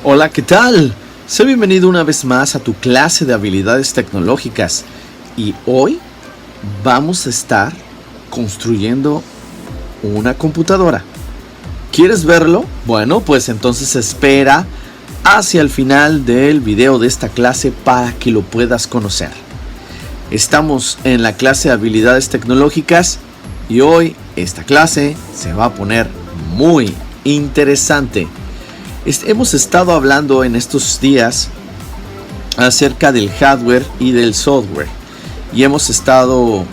Hola, ¿qué tal? Sé bienvenido una vez más a tu clase de habilidades tecnológicas y hoy vamos a estar construyendo una computadora. ¿Quieres verlo? Bueno, pues entonces espera hacia el final del video de esta clase para que lo puedas conocer. Estamos en la clase de habilidades tecnológicas y hoy esta clase se va a poner muy interesante. Hemos estado hablando en estos días acerca del hardware y del software y hemos estado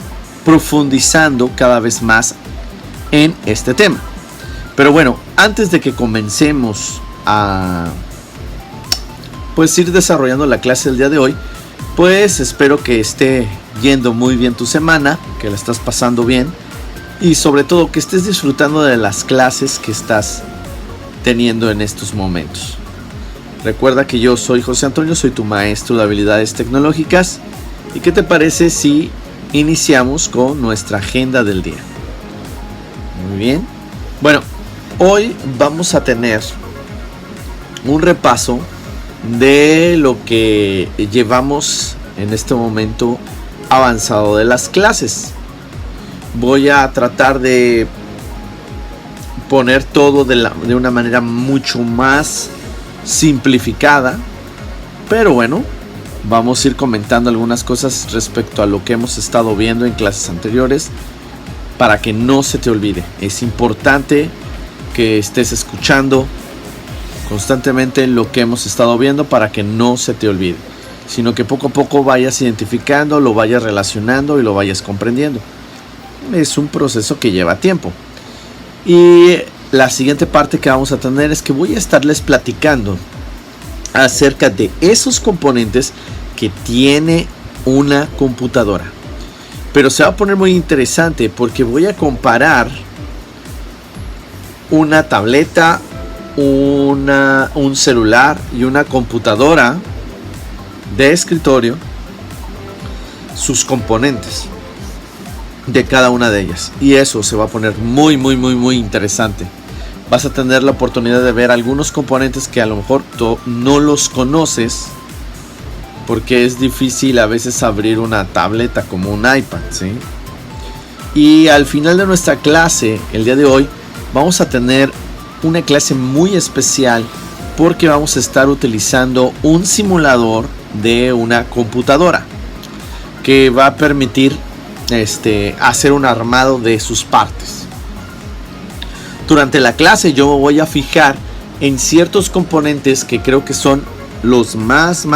profundizando cada vez más en este tema. Pero bueno, antes de que comencemos a ir desarrollando la clase del día de hoy, pues espero que esté yendo muy bien tu semana, que la estás pasando bien y sobre todo que estés disfrutando de las clases que estás teniendo en estos momentos. Recuerda que yo soy José Antonio, soy tu maestro de habilidades tecnológicas. ¿Y qué te parece si iniciamos con nuestra agenda del día? Muy bien. Bueno, hoy vamos a tener un repaso de lo que llevamos en este momento avanzado de las clases. Voy a tratar de poner todo de una manera mucho más simplificada, pero bueno, vamos a ir comentando algunas cosas respecto a lo que hemos estado viendo en clases anteriores para que no se te olvide. Es importante que estés escuchando constantemente lo que hemos estado viendo para que no se te olvide, sino que poco a poco vayas identificando, lo vayas relacionando y lo vayas comprendiendo. Es un proceso que lleva tiempo. Y la siguiente parte que vamos a tener es que voy a estarles platicando acerca de esos componentes que tiene una computadora. Pero se va a poner muy interesante porque voy a comparar una tableta, un celular y una computadora de escritorio, sus componentes de cada una de ellas, y eso se va a poner muy interesante. Vas a tener la oportunidad de ver algunos componentes que a lo mejor tú no los conoces porque es difícil a veces abrir una tableta como un iPad, ¿sí? Y al final de nuestra clase, el día de hoy, vamos a tener una clase muy especial porque vamos a estar utilizando un simulador de una computadora que va a permitir hacer un armado de sus partes. Durante la clase yo me voy a fijar en ciertos componentes que creo que son los más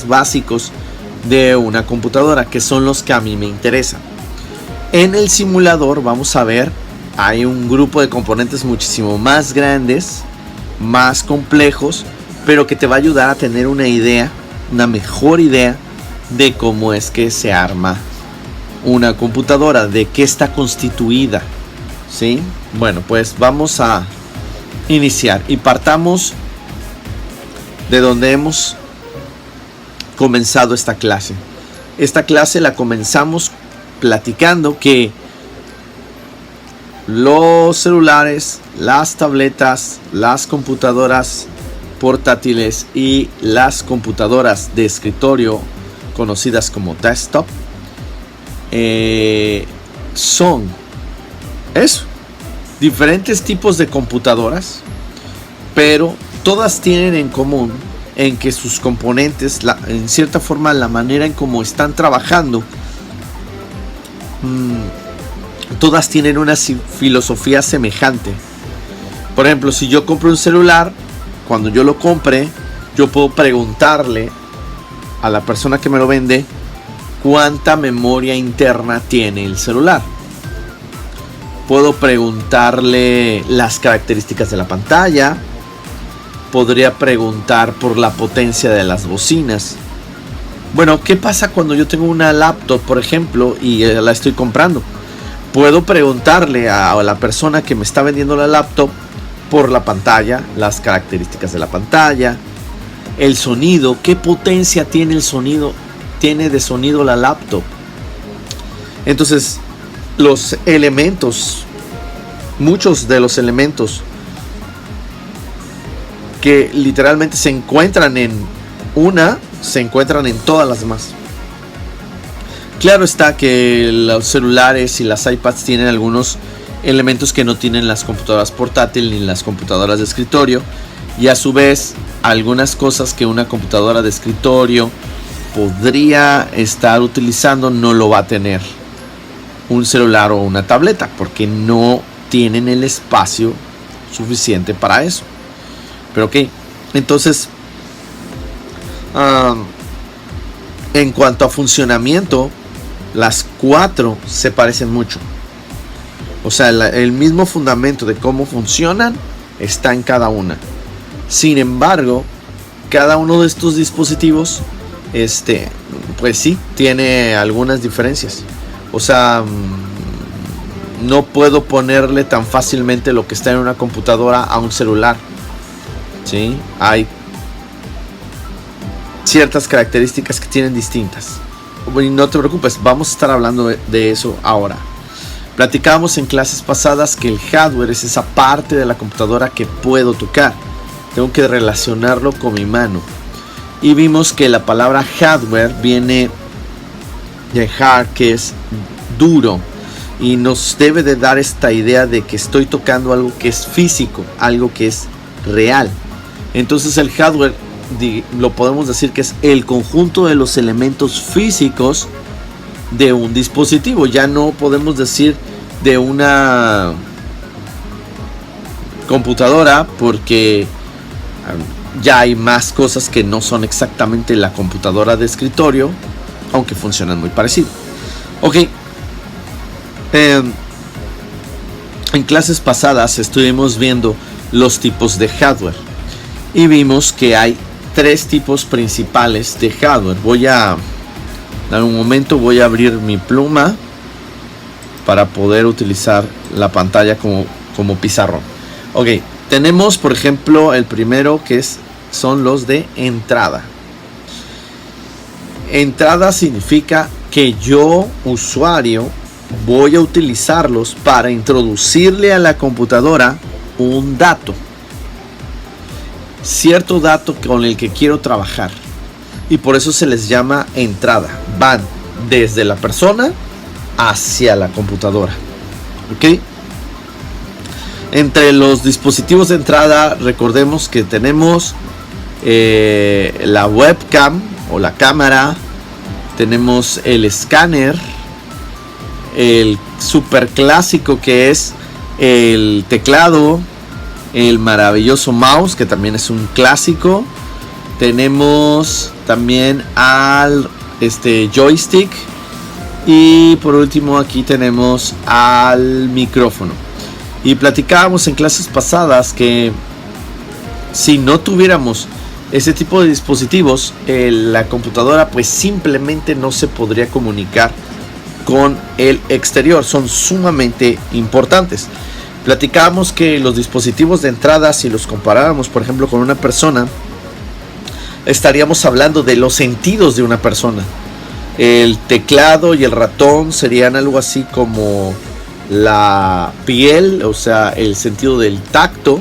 básicos de una computadora, que son los que a mí me interesan. En el simulador vamos a ver, hay un grupo de componentes muchísimo más grandes, más complejos, pero que te va a ayudar a tener una idea, una mejor idea de cómo es que se arma una computadora, de qué está constituida, ¿sí? Bueno, pues vamos a iniciar y partamos de donde hemos comenzado esta clase. Esta clase la comenzamos platicando que los celulares, las tabletas, las computadoras portátiles y las computadoras de escritorio conocidas como desktop son eso, diferentes tipos de computadoras, pero todas tienen en común en que sus componentes, en cierta forma, la manera en cómo están trabajando, todas tienen una filosofía semejante. Por ejemplo, si yo compro un celular, cuando yo lo compre, yo puedo preguntarle a la persona que me lo vende cuánta memoria interna tiene el celular. Puedo preguntarle las características de la pantalla. Podría preguntar por la potencia de las bocinas. Bueno, ¿qué pasa cuando yo tengo una laptop, por ejemplo, y la estoy comprando? Puedo preguntarle a la persona que me está vendiendo la laptop por la pantalla, las características de la pantalla, el sonido, qué potencia tiene el sonido, tiene de sonido la laptop. Entonces, los elementos, muchos de los elementos que literalmente se encuentran en una, se encuentran en todas las demás. Claro está que los celulares y las iPads tienen algunos elementos que no tienen las computadoras portátiles ni las computadoras de escritorio, y a su vez algunas cosas que una computadora de escritorio podría estar utilizando no lo va a tener un celular o una tableta, porque no tienen el espacio suficiente para eso. Pero ok, entonces en cuanto a funcionamiento, las cuatro se parecen mucho. O sea, el mismo fundamento de cómo funcionan está en cada una. Sin embargo, cada uno de estos dispositivos, pues sí, tiene algunas diferencias. O sea, no puedo ponerle tan fácilmente lo que está en una computadora a un celular. ¿Sí? Hay ciertas características que tienen distintas. Y no te preocupes, vamos a estar hablando de eso ahora. Platicábamos en clases pasadas que el hardware es esa parte de la computadora que puedo tocar. Tengo que relacionarlo con mi mano. Y vimos que la palabra hardware viene de hard, que es duro. Y nos debe de dar esta idea de que estoy tocando algo que es físico, algo que es real. Entonces el hardware lo podemos decir que es el conjunto de los elementos físicos de un dispositivo. Ya no podemos decir de una computadora, porque ya hay más cosas que no son exactamente la computadora de escritorio, aunque funcionan muy parecido. Ok, en clases pasadas estuvimos viendo los tipos de hardware y vimos que hay tres tipos principales de hardware. En un momento voy a abrir mi pluma para poder utilizar la pantalla como pizarrón. Ok, tenemos por ejemplo el primero, que son los de entrada. Entrada significa que yo, usuario, voy a utilizarlos para introducirle a la computadora un dato. Cierto dato con el que quiero trabajar. Y por eso se les llama entrada. Van desde la persona hacia la computadora. ¿Ok? Entre los dispositivos de entrada, recordemos que tenemos la webcam o la cámara. Tenemos el escáner. El super clásico que es el teclado. El maravilloso mouse, que también es un clásico. Tenemos también al joystick. Y por último aquí tenemos al micrófono. Y platicábamos en clases pasadas que si no tuviéramos ese tipo de dispositivos, la computadora pues simplemente no se podría comunicar con el exterior. Son sumamente importantes. Platicábamos que los dispositivos de entrada, si los comparáramos por ejemplo con una persona, estaríamos hablando de los sentidos de una persona. El teclado y el ratón serían algo así como la piel, o sea, el sentido del tacto.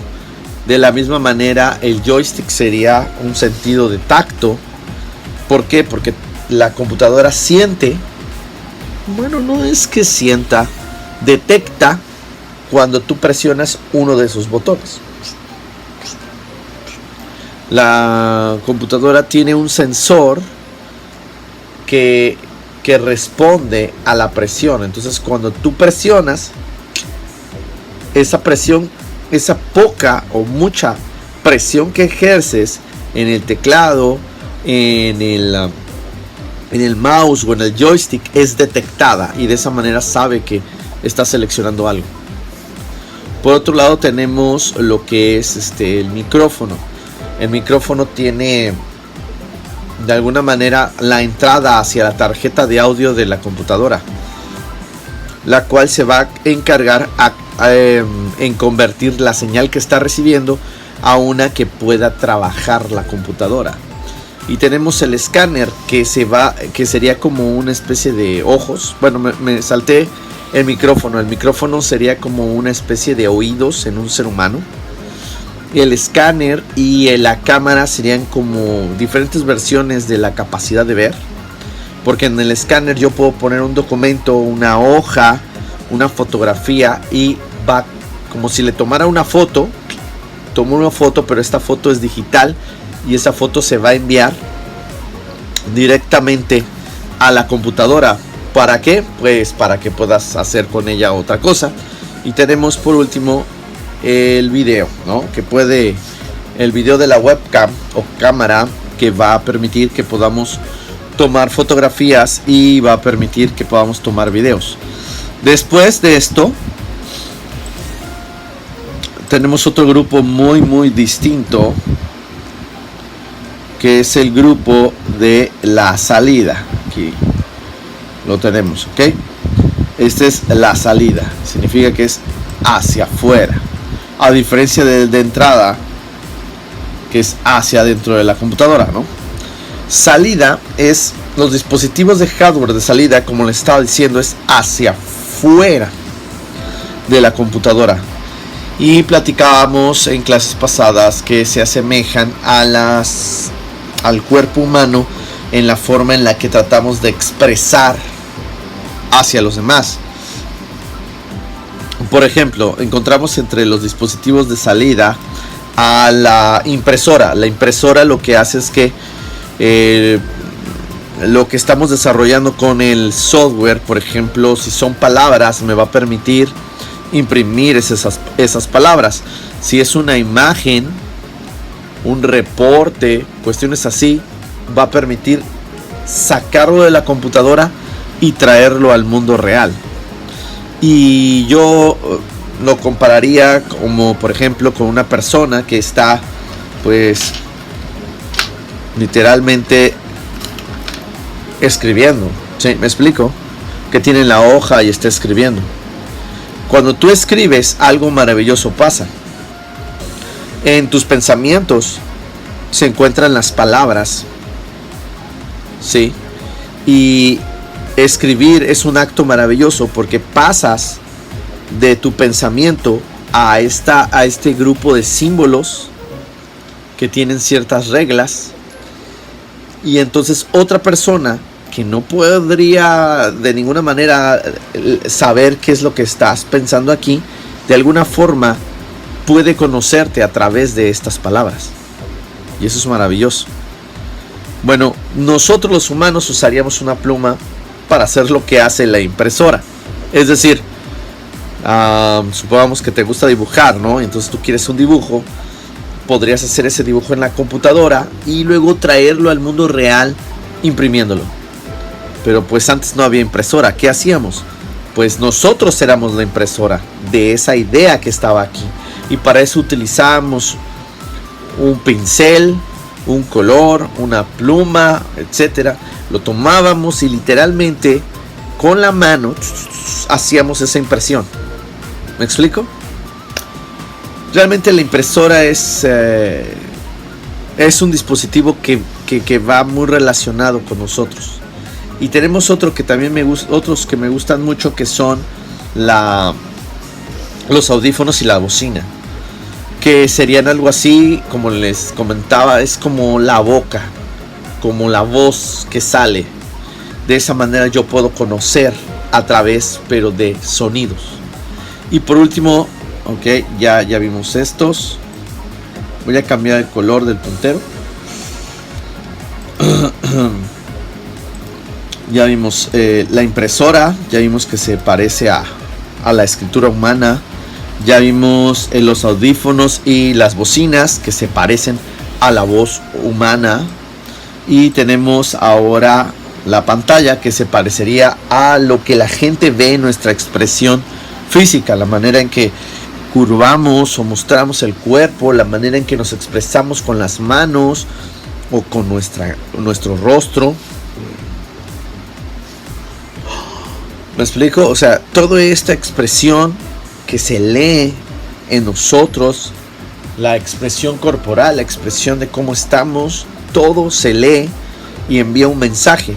De la misma manera, el joystick sería un sentido de tacto. ¿Por qué? Porque la computadora siente, bueno, no es que sienta, detecta cuando tú presionas uno de esos botones. La computadora tiene un sensor que responde a la presión. Entonces cuando tú presionas, esa presión, esa poca o mucha presión que ejerces en el teclado, en el mouse o en el joystick, es detectada, y de esa manera sabe que está seleccionando algo. Por otro lado tenemos lo que es el micrófono. El micrófono tiene de alguna manera la entrada hacia la tarjeta de audio de la computadora, la cual se va a encargar en convertir la señal que está recibiendo a una que pueda trabajar la computadora. Y tenemos el escáner, que sería como una especie de ojos. Bueno, me salté el micrófono. El micrófono sería como una especie de oídos en un ser humano. el escáner y la cámara serían como diferentes versiones de la capacidad de ver, porque en el escáner yo puedo poner un documento, una hoja, una fotografía, y va como si le tomara una foto. Tomo una foto, pero esta foto es digital y esa foto se va a enviar directamente a la computadora. ¿Para qué? Pues para que puedas hacer con ella otra cosa. Y tenemos por último el video, ¿no? El video de la webcam o cámara, que va a permitir que podamos tomar fotografías y va a permitir que podamos tomar videos. Después de esto tenemos otro grupo muy distinto, que es el grupo de la salida. Aquí lo tenemos, ¿ok? Esta es la salida, significa que es hacia afuera, a diferencia de entrada, que es hacia adentro de la computadora, ¿no? Salida es los dispositivos de hardware de salida, como les estaba diciendo, es hacia afuera de la computadora. Y platicábamos en clases pasadas que se asemejan al cuerpo humano en la forma en la que tratamos de expresar hacia los demás. Por ejemplo, encontramos entre los dispositivos de salida a la impresora. La impresora lo que hace es que lo que estamos desarrollando con el software, por ejemplo, si son palabras, me va a permitir imprimir esas palabras. Si es una imagen, un reporte, cuestiones así, va a permitir sacarlo de la computadora y traerlo al mundo real. Y yo lo compararía como, por ejemplo, con una persona que está, pues, literalmente escribiendo. ¿Sí? ¿Me explico? Que tiene la hoja y está escribiendo. Cuando tú escribes, algo maravilloso pasa. En tus pensamientos se encuentran las palabras, ¿sí? Y escribir es un acto maravilloso porque pasas de tu pensamiento a este grupo de símbolos que tienen ciertas reglas, y entonces otra persona que no podría de ninguna manera saber qué es lo que estás pensando aquí, de alguna forma puede conocerte a través de estas palabras. Y eso es maravilloso. Bueno, nosotros los humanos usaríamos una pluma para hacer lo que hace la impresora. Es decir, supongamos que te gusta dibujar, ¿no? Entonces tú quieres un dibujo, podrías hacer ese dibujo en la computadora y luego traerlo al mundo real imprimiéndolo. Pero pues antes no había impresora. ¿Qué hacíamos? Pues nosotros éramos la impresora de esa idea que estaba aquí. Y para eso utilizamos un pincel, un color, una pluma, etcétera. Lo tomábamos y literalmente con la mano hacíamos esa impresión. ¿Me explico? Realmente la impresora es un dispositivo que va muy relacionado con nosotros. Y tenemos otros que me gustan mucho, que son los audífonos y la bocina, que serían algo así, como les comentaba, es como la boca, como la voz que sale. De esa manera yo puedo conocer a través, pero de sonidos. Y por último, ok, ya vimos estos. Voy a cambiar el color del puntero. Ya vimos la impresora, ya vimos que se parece a la escritura humana. Ya vimos los audífonos y las bocinas que se parecen a la voz humana. Y tenemos ahora la pantalla, que se parecería a lo que la gente ve en nuestra expresión física, la manera en que curvamos o mostramos el cuerpo, la manera en que nos expresamos con las manos o con nuestro rostro. ¿Me explico? O sea, toda esta expresión que se lee en nosotros, la expresión corporal, la expresión de cómo estamos, todo se lee y envía un mensaje.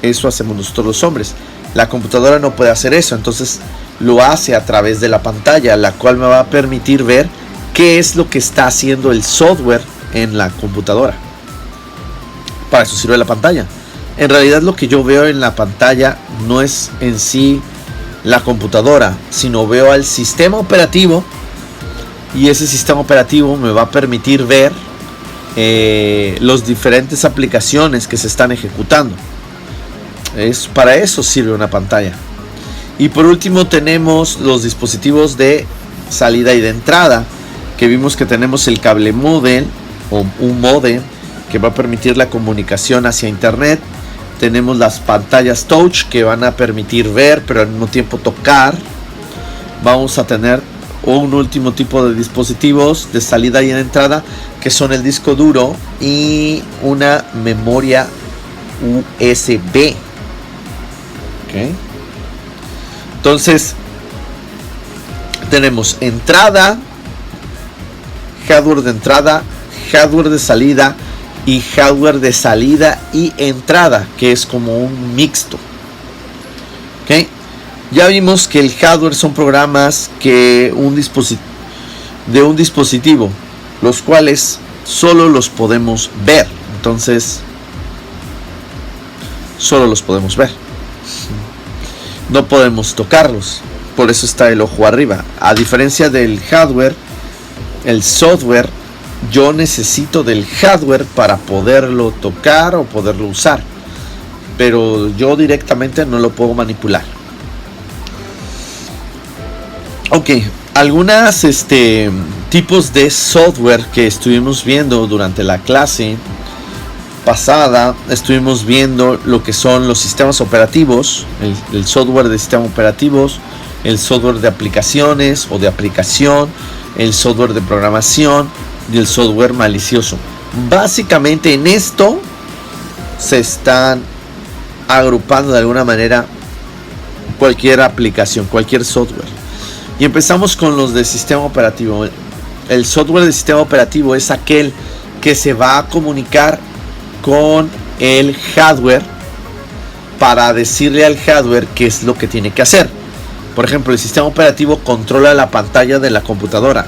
Eso hacemos nosotros los hombres. La computadora no puede hacer eso, entonces lo hace a través de la pantalla, la cual me va a permitir ver qué es lo que está haciendo el software en la computadora. Para eso sirve la pantalla. En realidad lo que yo veo en la pantalla no es en sí la computadora, sino veo al sistema operativo, y ese sistema operativo me va a permitir ver las diferentes aplicaciones que se están ejecutando. Para eso sirve una pantalla. Y por último tenemos los dispositivos de salida y de entrada, que vimos que tenemos el cable modem o un modem que va a permitir la comunicación hacia internet. Tenemos las pantallas touch que van a permitir ver pero al mismo tiempo tocar. Vamos a tener un último tipo de dispositivos de salida y de entrada, que son el disco duro y una memoria USB. ¿Okay? Entonces tenemos entrada, hardware de entrada, hardware de salida y hardware de salida y entrada, que es como un mixto. ¿Okay? Ya vimos que el hardware son programas que de un dispositivo, los cuales solo los podemos ver. Entonces, solo los podemos ver. No podemos tocarlos. Por eso está el ojo arriba. A diferencia del hardware, el software, yo necesito del hardware para poderlo tocar o poderlo usar. Pero yo directamente no lo puedo manipular. Ok, algunos tipos de software que estuvimos viendo durante la clase pasada. Estuvimos viendo lo que son los sistemas operativos, el software de sistemas operativos, el software de aplicaciones o de aplicación, el software de programación y el software malicioso. Básicamente en esto se están agrupando de alguna manera cualquier aplicación, cualquier software. Y empezamos con los de sistema operativo. El software de sistema operativo es aquel que se va a comunicar con el hardware para decirle al hardware qué es lo que tiene que hacer. Por ejemplo, el sistema operativo controla la pantalla de la computadora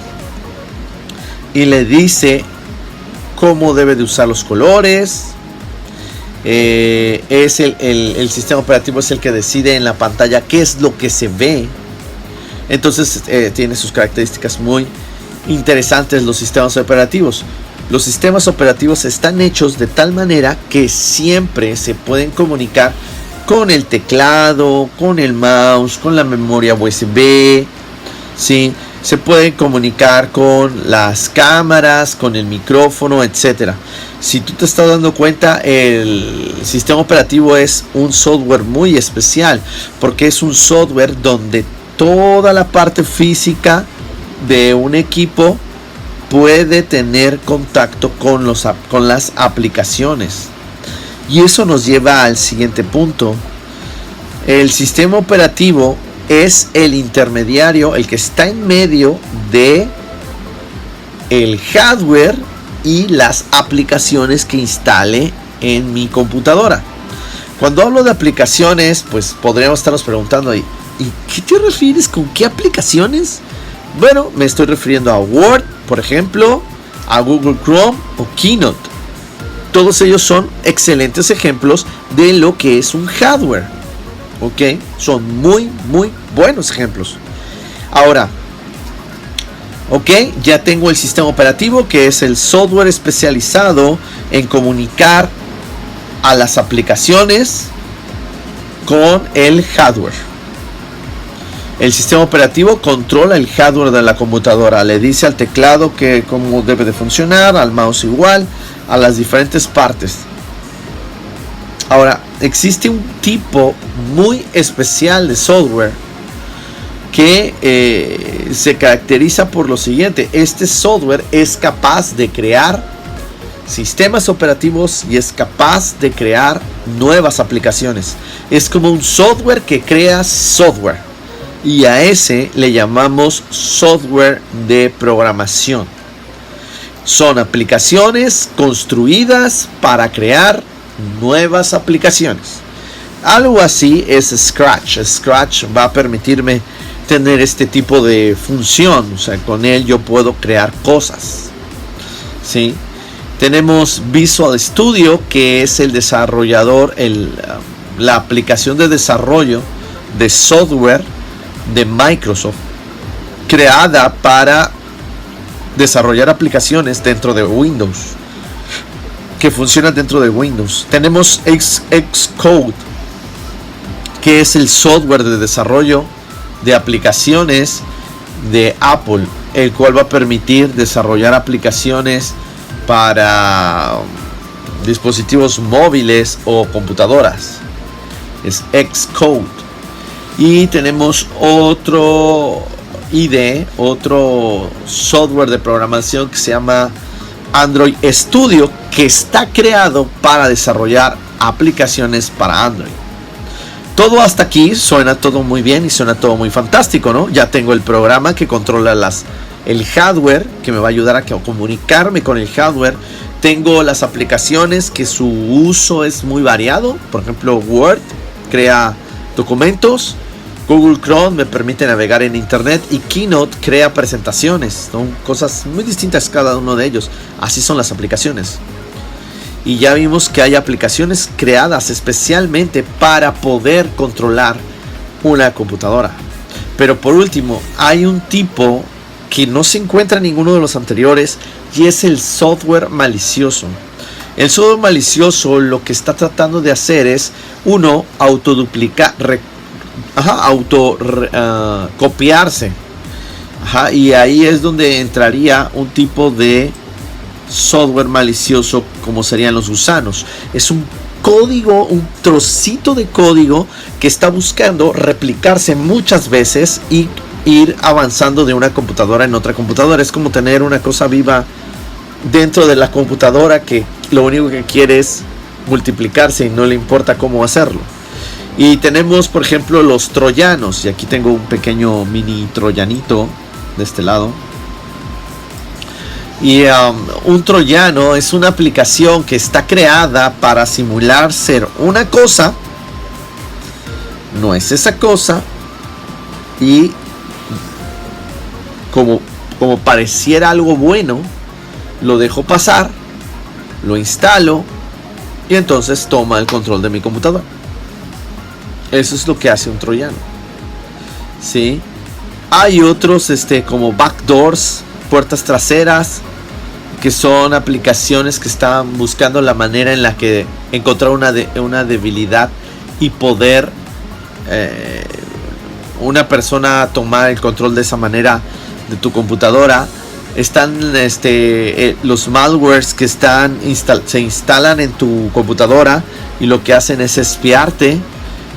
y le dice cómo debe de usar los colores. El sistema operativo es el que decide en la pantalla qué es lo que se ve. Entonces tiene sus características muy interesantes los sistemas operativos. Los sistemas operativos están hechos de tal manera que siempre se pueden comunicar con el teclado, con el mouse, con la memoria USB, ¿sí? Se pueden comunicar con las cámaras, con el micrófono, etc. Si tú te estás dando cuenta, el sistema operativo es un software muy especial, porque es un software donde toda la parte física de un equipo puede tener contacto con las aplicaciones. Y eso nos lleva al siguiente punto. El sistema operativo es el intermediario, el que está en medio de el hardware y las aplicaciones que instale en mi computadora. Cuando hablo de aplicaciones, pues podríamos estarnos preguntando, ¿y qué te refieres con qué aplicaciones? Bueno, me estoy refiriendo a Word, por ejemplo, a Google Chrome o Keynote. Todos ellos son excelentes ejemplos de lo que es un hardware. ¿Ok? Son muy, muy buenos ejemplos. Ahora, ok, ya tengo el sistema operativo, que es el software especializado en comunicar a las aplicaciones con el hardware. El sistema operativo controla el hardware de la computadora. Le dice al teclado que cómo debe de funcionar, al mouse igual, a las diferentes partes. Ahora, existe un tipo muy especial de software que se caracteriza por lo siguiente. Este software es capaz de crear sistemas operativos y es capaz de crear nuevas aplicaciones. Es como un software que crea software. Y a ese le llamamos software de programación. Son aplicaciones construidas para crear nuevas aplicaciones. Algo así es Scratch. Scratch va a permitirme tener este tipo de función. O sea, con él yo puedo crear cosas, ¿sí? Tenemos Visual Studio, que es el desarrollador, la aplicación de desarrollo de software de Microsoft, creada para desarrollar aplicaciones dentro de Windows, que funcionan dentro de Windows. Tenemos Xcode, que es el software de desarrollo de aplicaciones de Apple, el cual va a permitir desarrollar aplicaciones para dispositivos móviles o computadoras. Es Xcode. Y tenemos otro IDE, otro software de programación que se llama Android Studio, que está creado para desarrollar aplicaciones para Android. Todo hasta aquí suena todo muy bien y suena todo muy fantástico, ¿no? Ya tengo el programa que controla el hardware, que me va a ayudar a comunicarme con el hardware. Tengo las aplicaciones que su uso es muy variado. Por ejemplo, Word crea documentos, Google Chrome me permite navegar en internet y Keynote crea presentaciones. Son cosas muy distintas cada uno de ellos. Así son las aplicaciones. Y ya vimos que hay aplicaciones creadas especialmente para poder controlar una computadora. Pero por último, hay un tipo que no se encuentra en ninguno de los anteriores, y es el software malicioso. El software malicioso lo que está tratando de hacer es, uno, copiarse. Y ahí es donde entraría un tipo de software malicioso, como serían los gusanos. Es un código, un trocito de código que está buscando replicarse muchas veces y ir avanzando de una computadora en otra computadora. Es como tener una cosa viva dentro de la computadora que lo único que quiere es multiplicarse y no le importa cómo hacerlo. Y tenemos, por ejemplo, los troyanos. Y aquí tengo un pequeño mini troyanito de este lado. Y un troyano es una aplicación que está creada para simular ser una cosa, no es esa cosa, y como pareciera algo bueno, lo dejo pasar, lo instalo y entonces toma el control de mi computadora. Eso es lo que hace un troyano, ¿sí? Hay otros como backdoors, puertas traseras, que son aplicaciones que están buscando la manera en la que encontrar una debilidad y poder una persona tomar el control de esa manera de tu computadora. Están los malwares que se instalan en tu computadora y lo que hacen es espiarte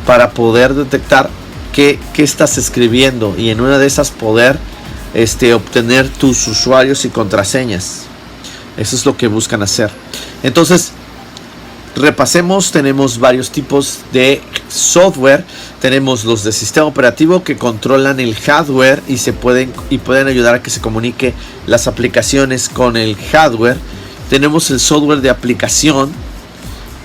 para poder detectar qué estás escribiendo, y en una de esas poder obtener tus usuarios y contraseñas. Eso es lo que buscan hacer. Entonces, repasemos. Tenemos varios tipos de software. Tenemos los de sistema operativo, que controlan el hardware y pueden ayudar a que se comunique las aplicaciones con el hardware. Tenemos el software de aplicación,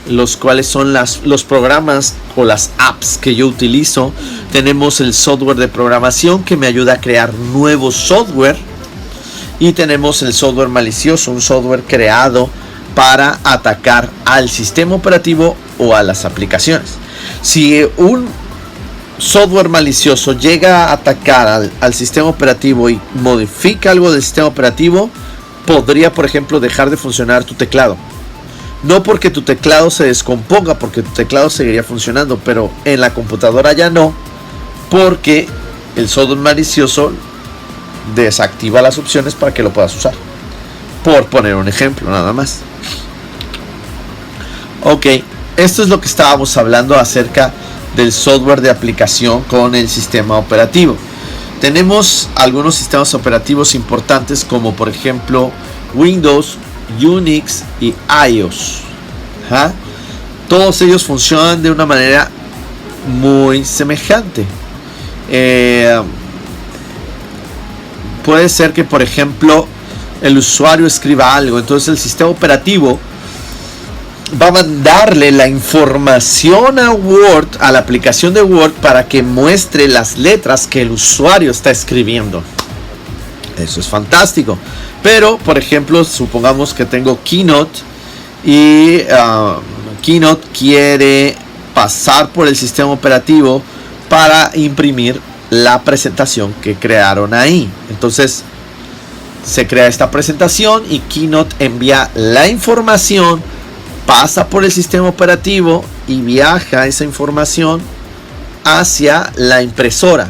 los cuales son los programas o las apps que yo utilizo. Tenemos el software de programación, que me ayuda a crear nuevo software. Y tenemos el software malicioso, un software creado para atacar al sistema operativo o a las aplicaciones. Si un software malicioso llega a atacar al sistema operativo y modifica algo del sistema operativo, podría, por ejemplo, dejar de funcionar tu teclado. No porque tu teclado se descomponga, porque tu teclado seguiría funcionando, pero en la computadora ya no, porque el software malicioso desactiva las opciones para que lo puedas usar. Por poner un ejemplo, nada más. Ok, esto es lo que estábamos hablando acerca del software de aplicación con el sistema operativo. Tenemos algunos sistemas operativos importantes, como por ejemplo Windows, Unix y iOS. Todos ellos funcionan de una manera muy semejante. Puede ser que, por ejemplo, el usuario escriba algo, entonces el sistema operativo va a mandarle la información a Word, a la aplicación de Word, para que muestre las letras que el usuario está escribiendo. Eso es fantástico. Pero, por ejemplo, supongamos que tengo Keynote y Keynote quiere pasar por el sistema operativo para imprimir la presentación que crearon ahí. Entonces, se crea esta presentación y Keynote envía la información, pasa por el sistema operativo y viaja esa información hacia la impresora.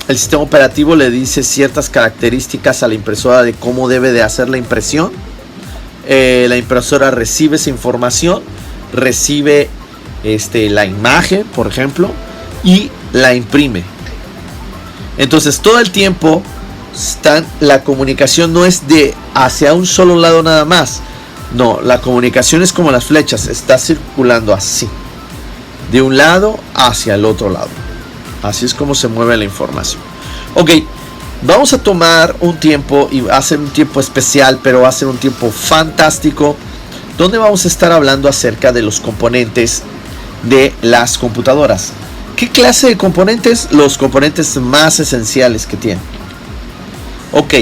El sistema operativo le dice ciertas características a la impresora de cómo debe de hacer la impresión. La impresora recibe esa información, recibe la imagen, por ejemplo, y la imprime. Entonces todo el tiempo la comunicación no es de hacia un solo lado nada más. No, la comunicación es como las flechas, está circulando así, de un lado hacia el otro lado. Así es como se mueve la información. Ok, vamos a tomar un tiempo y va a ser un tiempo especial, pero va a ser un tiempo fantástico, donde vamos a estar hablando acerca de los componentes de las computadoras. ¿Qué clase de componentes? Los componentes más esenciales que tienen. Ok,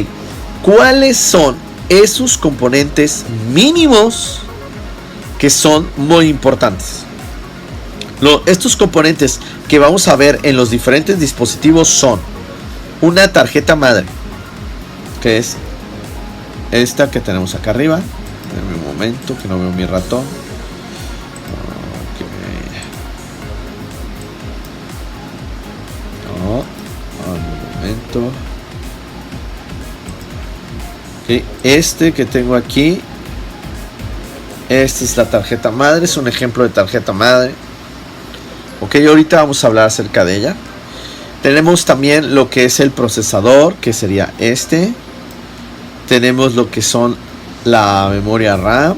¿cuáles son esos componentes mínimos que son muy importantes? Estos componentes que vamos a ver en los diferentes dispositivos son una tarjeta madre, que es esta que tenemos acá arriba. En un momento que no veo mi ratón. Un momento. Okay. Este que tengo aquí, esta es la tarjeta madre, es un ejemplo de tarjeta madre. Ok, ahorita vamos a hablar acerca de ella. Tenemos también lo que es el procesador, que sería este. Tenemos lo que son la memoria RAM.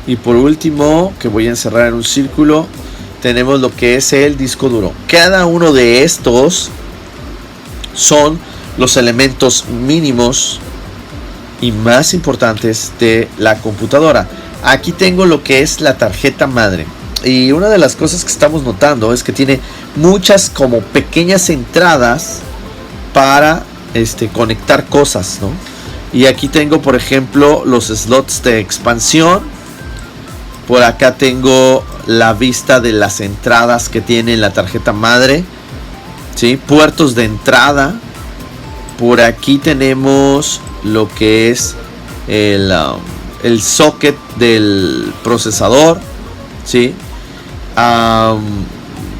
Y por último, que voy a encerrar en un círculo, tenemos lo que es el disco duro. Cada uno de estos son los elementos mínimos y más importantes de la computadora. Aquí tengo lo que es la tarjeta madre. Y una de las cosas que estamos notando es que tiene muchas como pequeñas entradas para conectar cosas, ¿no? Y aquí tengo, por ejemplo, los slots de expansión. Por acá tengo la vista de las entradas que tiene la tarjeta madre, ¿sí? Puertos de entrada. Por aquí tenemos lo que es el socket del procesador, ¿sí?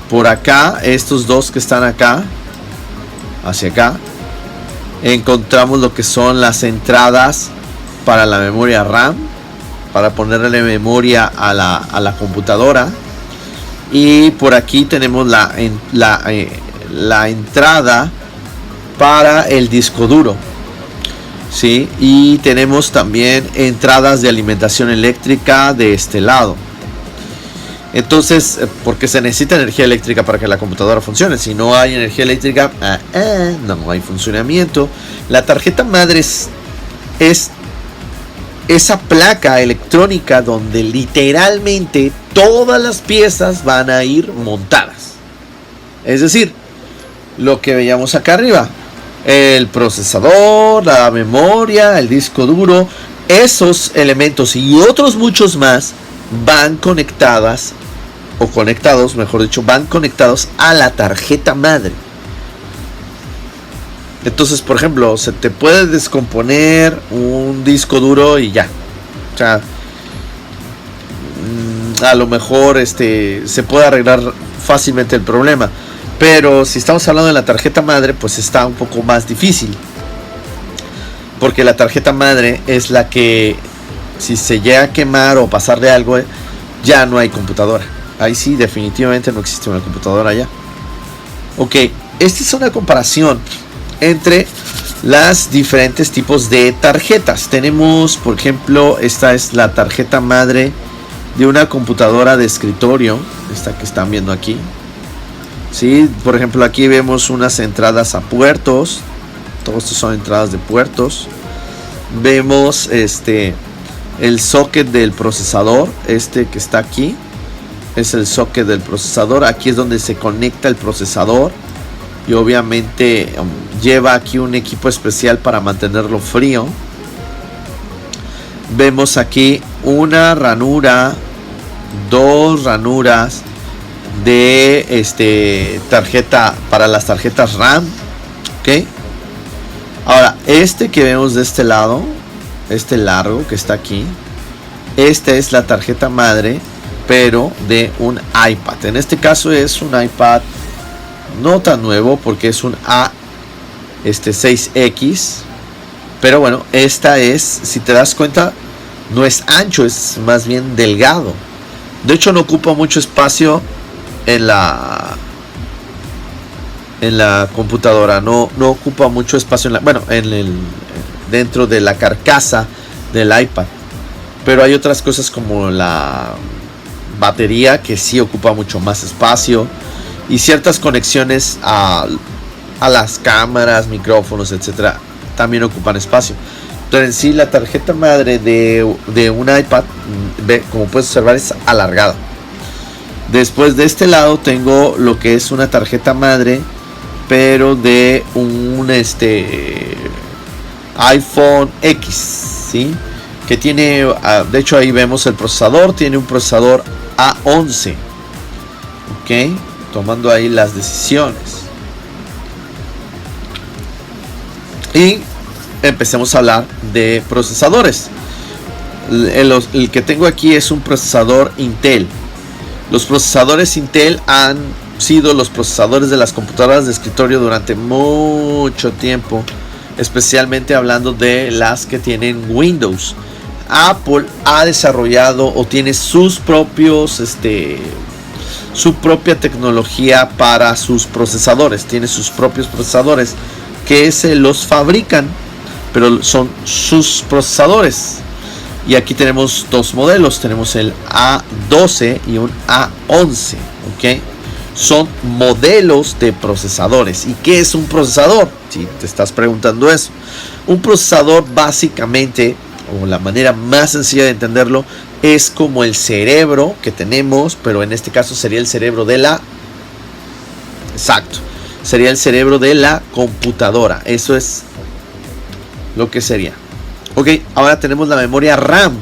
Por acá, estos dos que están acá, hacia acá, encontramos lo que son las entradas para la memoria RAM, para ponerle memoria a la computadora. Y por aquí tenemos la entrada para el disco duro, ¿sí? Y tenemos también entradas de alimentación eléctrica de este lado. Entonces, porque se necesita energía eléctrica para que la computadora funcione. Si no hay energía eléctrica, no hay funcionamiento. La tarjeta madre es esa placa electrónica donde literalmente todas las piezas van a ir montadas. Es decir, lo que veíamos acá arriba, el procesador, la memoria, el disco duro, esos elementos y otros muchos más van conectados, mejor dicho, van conectados a la tarjeta madre. Entonces, por ejemplo, se te puede descomponer un disco duro y ya. O sea, a lo mejor se puede arreglar fácilmente el problema. Pero si estamos hablando de la tarjeta madre, pues está un poco más difícil. Porque la tarjeta madre es la que, si se llega a quemar o pasarle algo, ya no hay computadora. Ahí sí, definitivamente no existe una computadora ya. Ok, esta es una comparación entre las diferentes tipos de tarjetas. Tenemos, por ejemplo, esta es la tarjeta madre de una computadora de escritorio, esta que están viendo aquí. Sí, por ejemplo, aquí vemos unas entradas a puertos. Todos estos son entradas de puertos. Vemos el socket del procesador. Este que está aquí es el socket del procesador. Aquí es donde se conecta el procesador. Y obviamente lleva aquí un equipo especial para mantenerlo frío. Vemos aquí una ranura, dos ranuras de tarjeta para las tarjetas RAM. Ok. Ahora, este que vemos de este lado, este largo que está aquí, esta es la tarjeta madre, pero de un iPad. En este caso es un iPad no tan nuevo porque es un A6X. Pero bueno, esta es, si te das cuenta, no es ancho, es más bien delgado. De hecho, no ocupa mucho espacio en la computadora. No ocupa mucho espacio dentro de la carcasa del iPad. Pero hay otras cosas como la batería que sí ocupa mucho más espacio. Y ciertas conexiones a las cámaras, micrófonos, etcétera, también ocupan espacio. Pero en sí la tarjeta madre de un iPad, como puedes observar, es alargada. Después de este lado tengo lo que es una tarjeta madre, pero de un iPhone X, ¿sí? Que tiene, de hecho ahí vemos el procesador, tiene un procesador A11. Ok, tomando ahí las decisiones. Y empecemos a hablar de procesadores. El que tengo aquí es un procesador Intel. Los procesadores Intel han sido los procesadores de las computadoras de escritorio durante mucho tiempo, especialmente hablando de las que tienen Windows. Apple ha desarrollado o tiene sus propios su propia tecnología para sus procesadores. Tiene sus propios procesadores que se los fabrican, pero son sus procesadores. Y aquí tenemos dos modelos, tenemos el A12 y un A11, ¿ok? Son modelos de procesadores. ¿Y qué es un procesador? Si te estás preguntando eso. Un procesador básicamente, o la manera más sencilla de entenderlo, es como el cerebro que tenemos, pero en este caso sería el cerebro de la... Exacto. Sería el cerebro de la computadora. Eso es lo que sería. Ok, ahora tenemos la memoria RAM.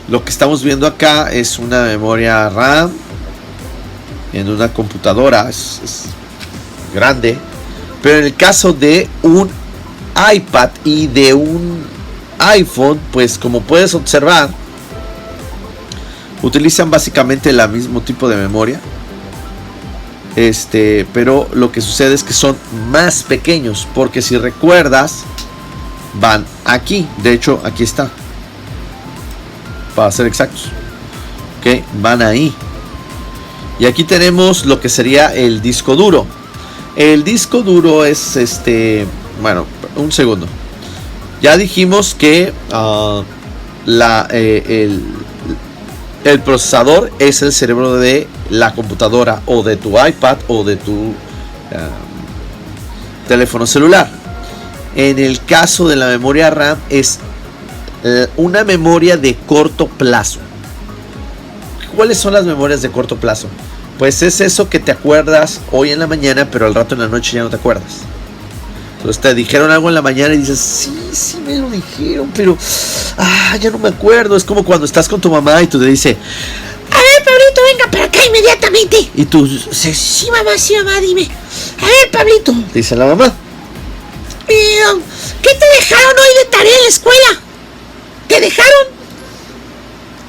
Lo que estamos viendo acá es una memoria RAM en una computadora. Es grande. Pero en el caso de un iPad y de un iPhone, pues como puedes observar, utilizan básicamente el mismo tipo de memoria. Pero lo que sucede es que son más pequeños, porque si recuerdas, van aquí. De hecho, aquí está, para ser exactos. Ok, van ahí. Y aquí tenemos lo que sería el disco duro. El disco duro es bueno, un segundo. Ya dijimos que el procesador es el cerebro de la computadora, o de tu iPad, o de tu teléfono celular. En el caso de la memoria RAM es una memoria de corto plazo. ¿Cuáles son las memorias de corto plazo? Pues es eso que te acuerdas hoy en la mañana, pero al rato en la noche ya no te acuerdas. Entonces te dijeron algo en la mañana y dices, sí me lo dijeron, pero ya no me acuerdo. Es como cuando estás con tu mamá y tú te dices, a ver, Pablito, venga para acá inmediatamente. Y tú dices, sí mamá, dime. A ver, Pablito, dice la mamá, ¿qué te dejaron hoy de tarea en la escuela? ¿Te dejaron?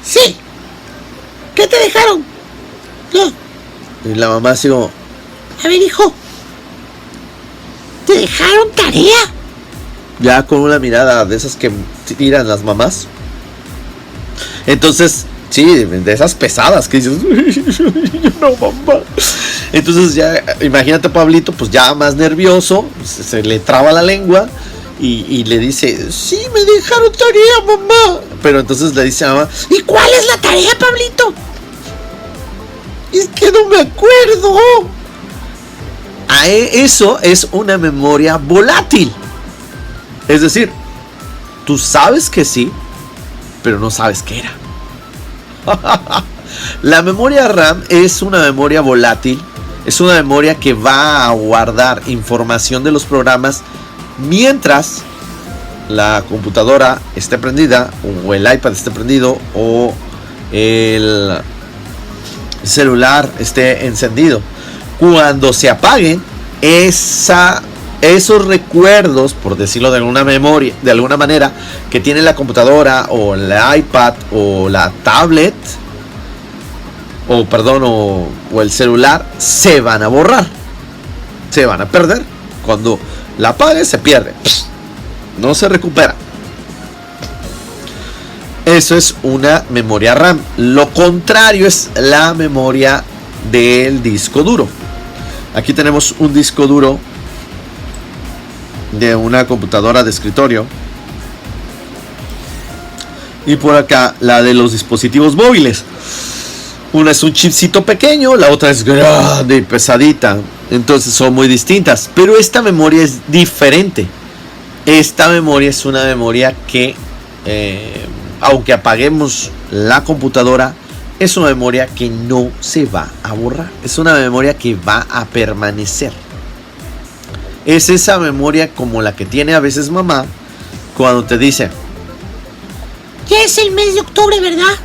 Sí. ¿Qué te dejaron? No. Y la mamá así como, a ver, hijo, ¿te dejaron tarea? Ya con una mirada de esas que tiran las mamás. Entonces, sí, de esas pesadas que dices, no, mamá. Entonces ya, imagínate a Pablito, pues ya más nervioso, se le traba la lengua y le dice, sí, me dejaron tarea, mamá. Pero entonces le dice a mamá, ¿y cuál es la tarea, Pablito? Es que no me acuerdo. Eso es una memoria volátil. Es decir, tú sabes que sí, pero no sabes qué era. La memoria RAM es una memoria volátil, es una memoria que va a guardar información de los programas mientras la computadora esté prendida, o el iPad esté prendido, o el celular esté encendido. Cuando se apaguen, esos recuerdos, por decirlo de alguna manera, que tiene la computadora o el iPad o la tablet, o el celular, se van a borrar, se van a perder. Cuando la apague, se pierde, no se recupera. Eso es una memoria RAM. Lo contrario es la memoria del disco duro. Aquí tenemos un disco duro de una computadora de escritorio, y por acá la de los dispositivos móviles. Una es un chipcito pequeño, la otra es grande y pesadita. Entonces son muy distintas, pero esta memoria es diferente. Esta memoria es una memoria que aunque apaguemos la computadora, es una memoria que no se va a borrar. Es una memoria que va a permanecer. Es esa memoria como la que tiene a veces mamá cuando te dice: ya es el mes de octubre, ¿verdad?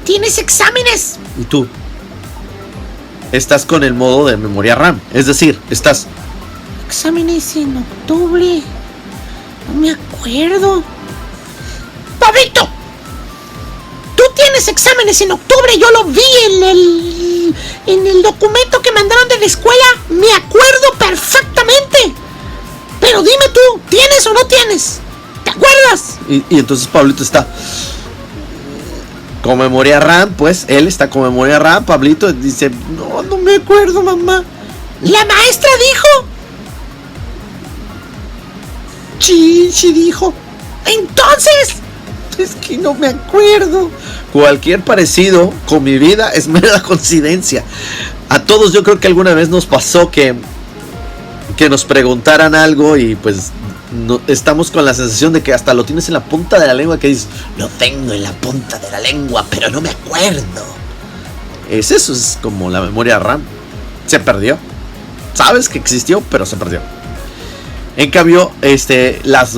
¿Tienes exámenes? Y tú estás con el modo de memoria RAM. Es decir, estás... Exámenes en octubre. No me acuerdo. ¡Pablito! Tú tienes exámenes en octubre. Yo lo vi en el documento que mandaron de la escuela. Me acuerdo perfectamente. Pero dime tú, ¿tienes o no tienes? ¿Te acuerdas? Y entonces Pablito está con memoria RAM, pues él está con memoria RAM. Pablito dice: no me acuerdo, mamá. ¿La maestra dijo? Sí dijo. Entonces, es que no me acuerdo. Cualquier parecido con mi vida es mera coincidencia. A todos yo creo que alguna vez nos pasó que nos preguntaran algo y pues no, estamos con la sensación de que hasta lo tienes en la punta de la lengua, que dices: lo tengo en la punta de la lengua, pero no me acuerdo. Eso es como la memoria RAM. Se perdió. Sabes que existió, pero se perdió. En cambio, las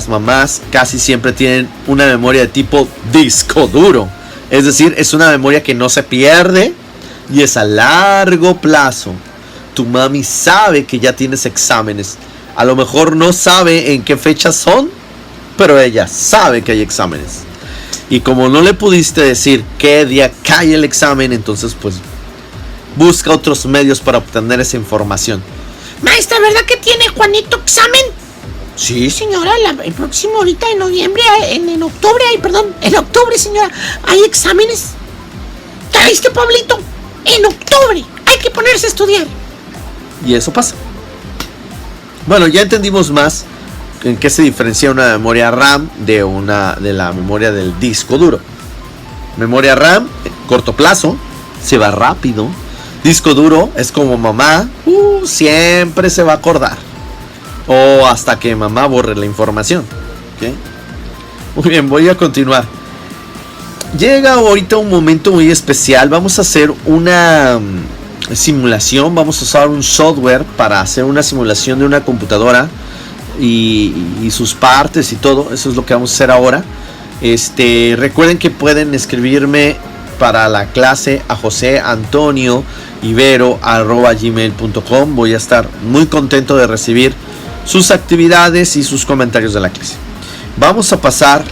mamás casi siempre tienen una memoria de tipo disco duro. Es decir, es una memoria que no se pierde y es a largo plazo. Tu mami sabe que ya tienes exámenes. A lo mejor no sabe en qué fechas son, pero ella sabe que hay exámenes. Y como no le pudiste decir qué día cae el examen, entonces pues busca otros medios para obtener esa información. Maestra, ¿verdad que tiene Juanito examen? Sí, señora, el próximo ahorita en noviembre, en octubre, en octubre, señora, hay exámenes. ¿Ya viste, Pablito? En octubre hay que ponerse a estudiar. Y eso pasa. Bueno, ya entendimos más en qué se diferencia una memoria RAM de la memoria del disco duro. Memoria RAM, corto plazo, se va rápido. Disco duro es como mamá, siempre se va a acordar. O hasta que mamá borre la información. ¿Okay? Muy bien, voy a continuar. Llega ahorita un momento muy especial. Vamos a hacer una simulación. Vamos a usar un software para hacer una simulación de una computadora y sus partes y todo. Eso es lo que vamos a hacer ahora. Recuerden que pueden escribirme para la clase a joseantonioibero@gmail.com. Voy a estar muy contento de recibir sus actividades y sus comentarios de la clase. Vamos a pasar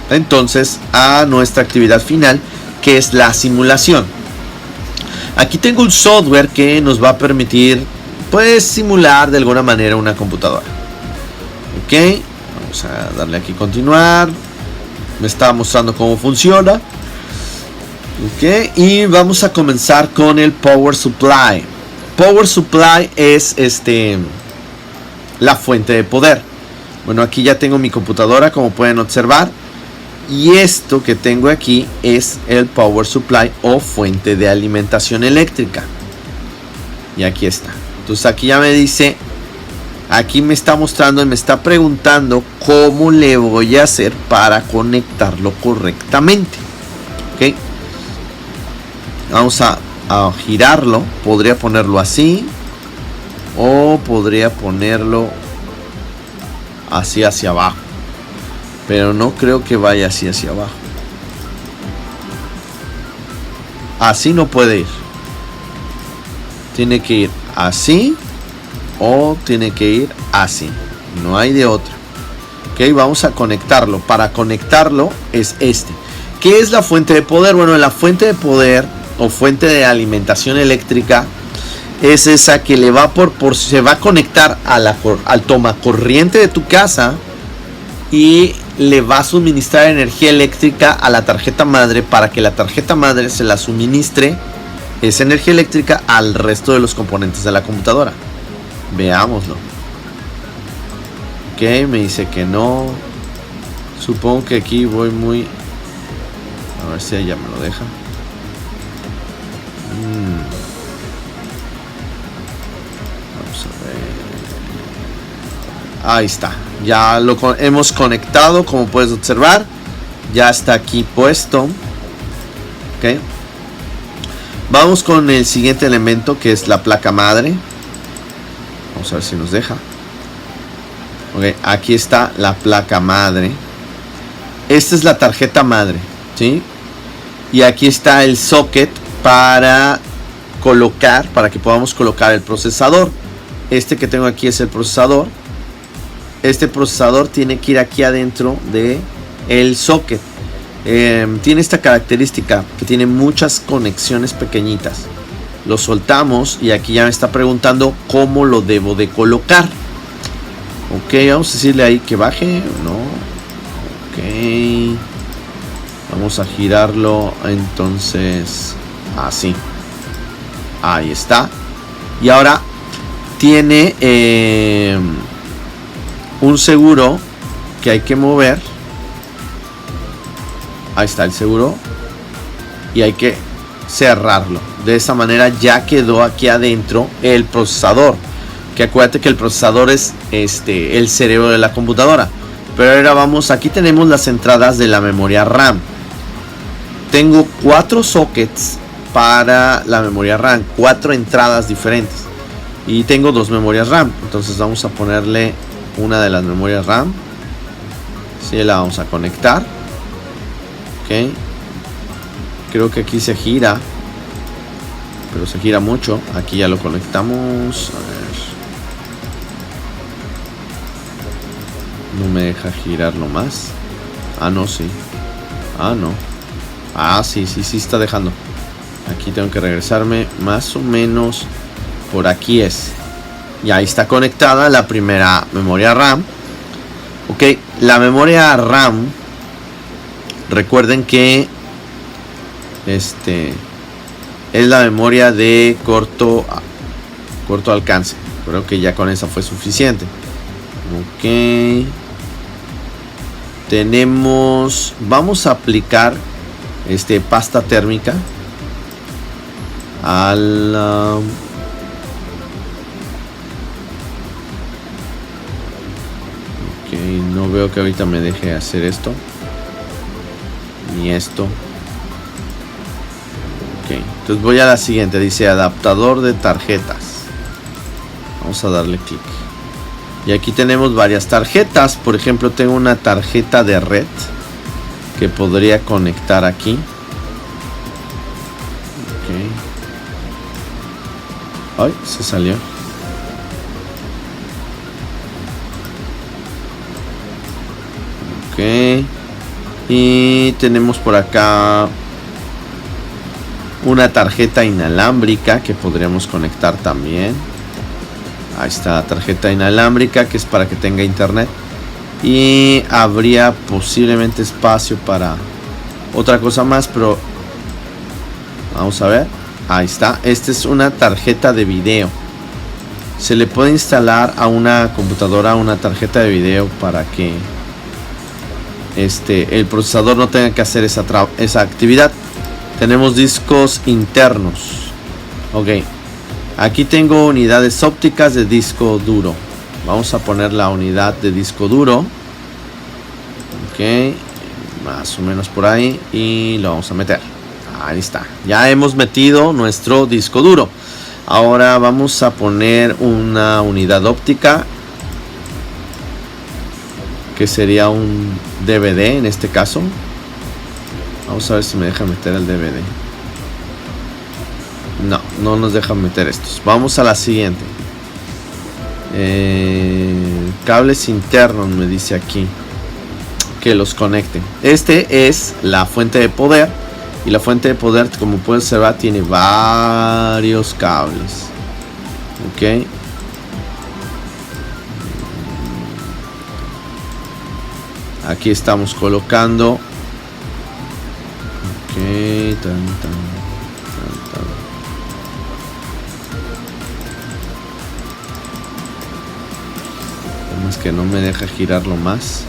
entonces a nuestra actividad final, que es la simulación. Aquí tengo un software que nos va a permitir pues simular de alguna manera una computadora. Ok, vamos a darle aquí continuar. Me está mostrando cómo funciona. Ok, y vamos a comenzar con el Power Supply. Power Supply es la fuente de poder. Bueno, aquí ya tengo mi computadora, como pueden observar. Y esto que tengo aquí es el Power Supply o fuente de alimentación eléctrica. Y aquí está. Entonces aquí ya me dice aquí me está mostrando y me está preguntando cómo le voy a hacer para conectarlo correctamente. Ok, vamos a girarlo. Podría ponerlo así, o podría ponerlo así hacia abajo, pero no creo que vaya así hacia abajo. Así no puede ir. Tiene que ir así, o tiene que ir así. No hay de otra. Ok, vamos a conectarlo. Para conectarlo es este. ¿Qué es la fuente de poder? Bueno, la fuente de poder o fuente de alimentación eléctrica es esa que le va se va a conectar al tomacorriente de tu casa y le va a suministrar energía eléctrica a la tarjeta madre para que la tarjeta madre se la suministre esa energía eléctrica al resto de los componentes de la computadora. Veámoslo. Ok, me dice que no. Supongo que aquí voy muy... A ver si ella me lo deja. Vamos a ver. Ahí está. Ya lo hemos conectado, como puedes observar. Ya está aquí puesto. Ok. Vamos con el siguiente elemento, que es la placa madre. Vamos a ver si nos deja. Ok, aquí está la placa madre. Esta es la tarjeta madre, ¿sí? Y aquí está el socket para que podamos colocar el procesador. Este que tengo aquí es el procesador. Este procesador tiene que ir aquí adentro de el socket. Tiene esta característica que tiene muchas conexiones pequeñitas. Lo soltamos y aquí ya me está preguntando cómo lo debo de colocar. Ok, vamos a decirle ahí que baje. No. Ok. Vamos a girarlo entonces así. Ahí está. Y ahora tiene un seguro que hay que mover. Ahí está el seguro. Y hay que cerrarlo. De esa manera ya quedó aquí adentro el procesador. Que acuérdate que el procesador es el cerebro de la computadora. Pero ahora vamos, aquí tenemos las entradas de la memoria RAM. Tengo 4 sockets para la memoria RAM, 4 entradas diferentes. Y tengo 2 memorias RAM. Entonces vamos a ponerle una de las memorias RAM. Sí, la vamos a conectar. Ok. Creo que aquí se gira, pero se gira mucho. Aquí ya lo conectamos. A ver. No me deja girarlo más. Ah, no, sí. Ah, no. Ah, sí está dejando. Aquí tengo que regresarme más o menos por aquí es. Y ahí está conectada la primera memoria RAM. Ok, la memoria RAM, recuerden que es la memoria de corto alcance. Creo que ya con esa fue suficiente. Ok. Vamos a aplicar pasta térmica al ok, no veo que ahorita me deje hacer esto ni esto. Ok, entonces voy a la siguiente. Dice adaptador de tarjetas. Vamos a darle clic. Y aquí tenemos varias tarjetas. Por ejemplo, tengo una tarjeta de red que podría conectar aquí. Ok. Ay, se salió. Ok. Y tenemos por acá una tarjeta inalámbrica que podríamos conectar también. Ahí está la tarjeta inalámbrica, que es para que tenga internet. Y habría posiblemente espacio para otra cosa más, pero vamos a ver. Ahí está. Esta es una tarjeta de video. Se le puede instalar a una computadora una tarjeta de video para que el procesador no tenga que hacer esa actividad. Tenemos discos internos. Ok. Aquí tengo unidades ópticas de disco duro. Vamos a poner la unidad de disco duro. Ok, más o menos por ahí. Y lo vamos a meter. Ahí está. Ya hemos metido nuestro disco duro. Ahora vamos a poner una unidad óptica, que sería un DVD en este caso. Vamos a ver si me deja meter el DVD. No, no nos deja meter estos. Vamos a la siguiente. Cables internos me dice aquí que los conecten. Este es la fuente de poder. Y la fuente de poder, como pueden observar, tiene varios cables. Ok. Aquí estamos colocando. Ok. Es que no me deja girarlo más.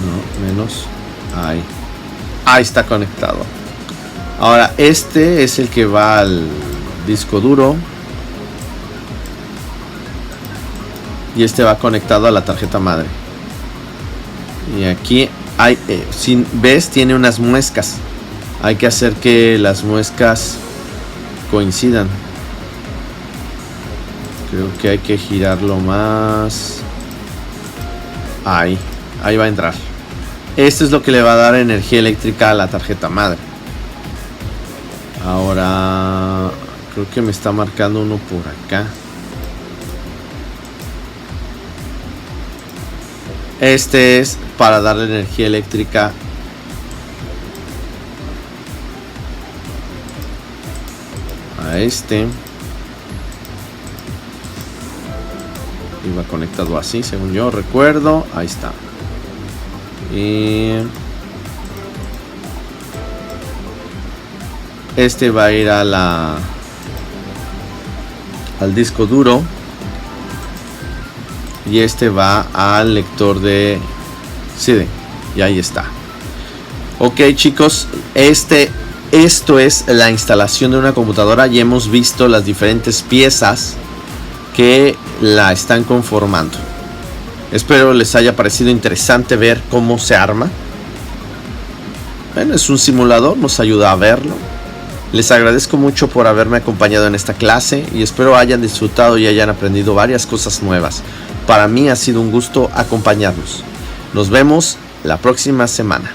No, menos. Ahí está conectado. Ahora este es el que va al disco duro. Y este va conectado a la tarjeta madre. Y aquí hay, si ves, tiene unas muescas. Hay que hacer que las muescas coincidan. Creo que hay que girarlo más. Ahí va a entrar. Esto es lo que le va a dar energía eléctrica a la tarjeta madre. Ahora creo que me está marcando uno por acá. Este es para darle energía eléctrica a este. Iba conectado así, según yo recuerdo. Ahí está. Y este va a ir a al disco duro. Y este va al lector de CD. Y ahí está. Ok, chicos, esto es la instalación de una computadora. Ya hemos visto las diferentes piezas que la están conformando. Espero les haya parecido interesante ver cómo se arma. Bueno, es un simulador, nos ayuda a verlo. Les agradezco mucho por haberme acompañado en esta clase y espero hayan disfrutado y hayan aprendido varias cosas nuevas. Para mí ha sido un gusto acompañarlos. Nos vemos la próxima semana.